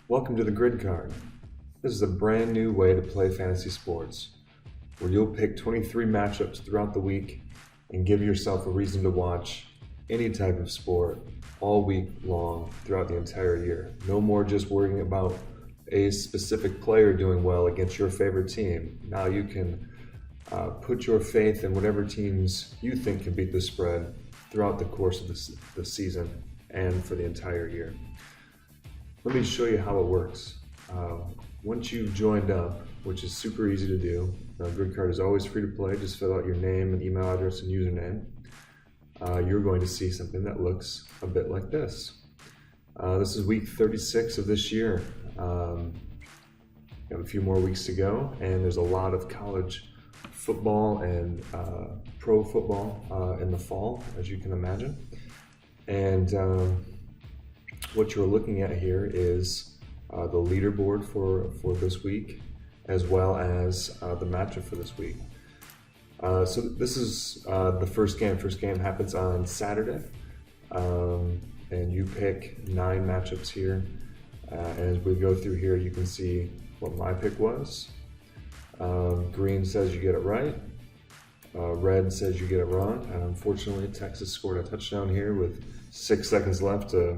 Welcome to the Gridcard. This is a brand new way to play fantasy sports, where you'll pick 23 matchups throughout the week and give yourself a reason to watch any type of sport all week long throughout the entire year. No more just worrying about a specific player doing well against your favorite team. Now you can put your faith in whatever teams you think can beat the spread throughout the course of the season and for the entire year. Let me show you how it works. Once you've joined up, which is super easy to do, Gridcard is always free to play. Just fill out your name and email address and username. You're going to see something that looks a bit like this. This is week 36 of this year. We have a few more weeks to go, and there's a lot of college football and pro football in the fall, as you can imagine. And what you're looking at here is the leaderboard for this week, as well as the matchup for this week. So this is the first game. First game happens on Saturday, and you pick 9 matchups here. And as we go through here, you can see what my pick was. Green says you get it right. Red says you get it wrong. And unfortunately, Texas scored a touchdown here with 6 seconds left to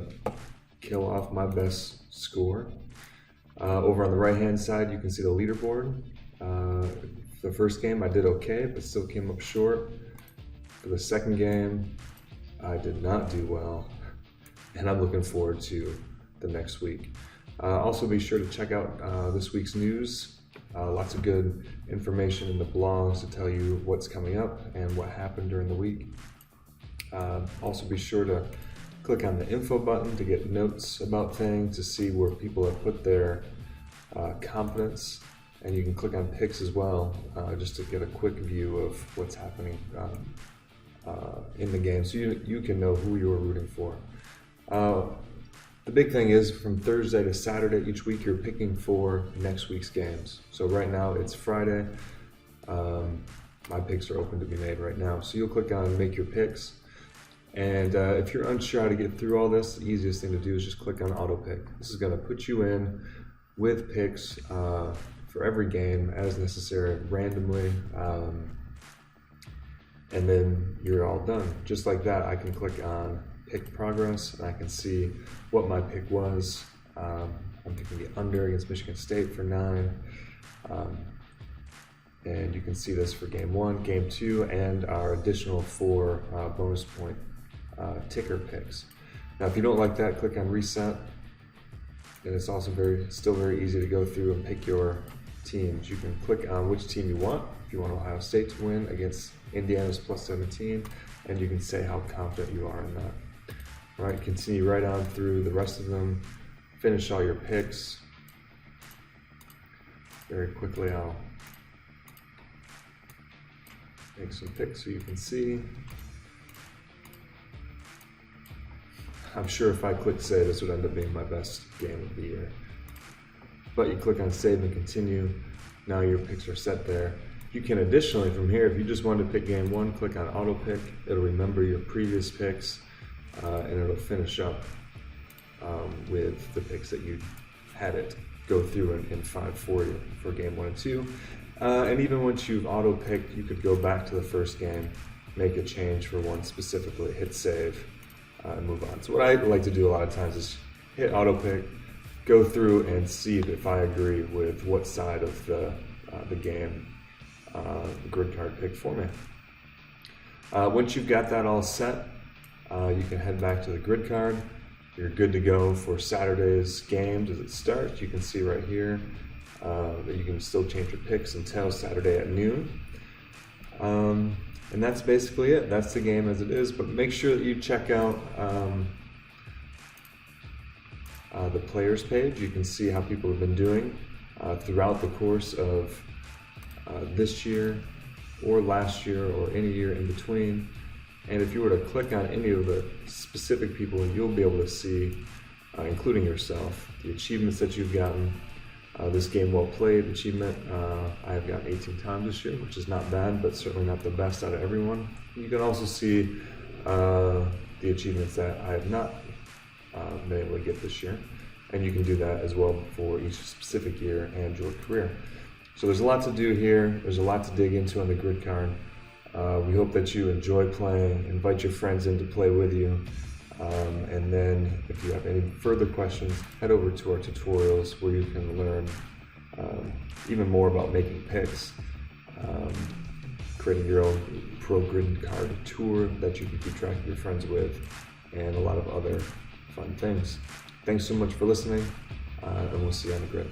kill off my best score. Over on the right-hand side, you can see the leaderboard. The first game I did okay, but still came up short. For the second game, I did not do well, and I'm looking forward to the next week. Also be sure to check out this week's news. Lots of good information in the blogs to tell you what's coming up and what happened during the week. Also be sure to click on the info button to get notes about things, to see where people have put their confidence, and you can click on picks as well, just to get a quick view of what's happening in the game, so you can know who you're rooting for. The big thing is, from Thursday to Saturday each week, you're picking for next week's games. So right now it's Friday. My picks are open to be made right now. So you'll click on make your picks. And if you're unsure how to get through all this, the easiest thing to do is just click on auto pick. This is going to put you in with picks for every game as necessary, randomly. And then you're all done. Just like that, I can click on pick progress, and I can see what my pick was. I'm picking the under against Michigan State for 9. And you can see this for game 1, game 2, and our additional 4 bonus point ticker picks. Now, if you don't like that, click on reset. And it's also still very easy to go through and pick your teams. You can click on which team you want. If you want Ohio State to win against Indiana's plus 17, and you can say how confident you are in that. All right, continue right on through the rest of them. Finish all your picks. Very quickly, I'll make some picks so you can see. I'm sure if I click save, this would end up being my best game of the year. But you click on save and continue. Now your picks are set there. You can additionally, from here, if you just wanted to pick game 1, click on auto pick. It'll remember your previous picks, and it'll finish up with the picks that you had it go through in 5 for you for game 1 and 2. And even once you've auto picked, you could go back to the first game, make a change for one specifically, hit save, and move on. So what I like to do a lot of times is hit auto pick, go through and see if I agree with what side of the game the Gridcard picked for me. Once you've got that all set, you can head back to the Gridcard. You're good to go for Saturday's games as it starts. You can see right here that you can still change your picks until Saturday at noon. And that's basically it. That's the game as it is, but make sure that you check out the players page. You can see how people have been doing throughout the course of this year or last year or any year in between. And if you were to click on any of the specific people, you'll be able to see, including yourself, the achievements that you've gotten. This game well played achievement, I have gotten 18 times this year, which is not bad, but certainly not the best out of everyone. You can also see the achievements that I have not been able to get this year. and you can do that as well for each specific year and your career. So there's a lot to do here. There's a lot to dig into on the grid card. We hope that you enjoy playing. Invite your friends in to play with you. And then if you have any further questions, head over to our tutorials where you can learn even more about making picks, creating your own Gridcard Tour that you can keep track of your friends with, and a lot of other fun things. Thanks so much for listening, and we'll see you on the grid.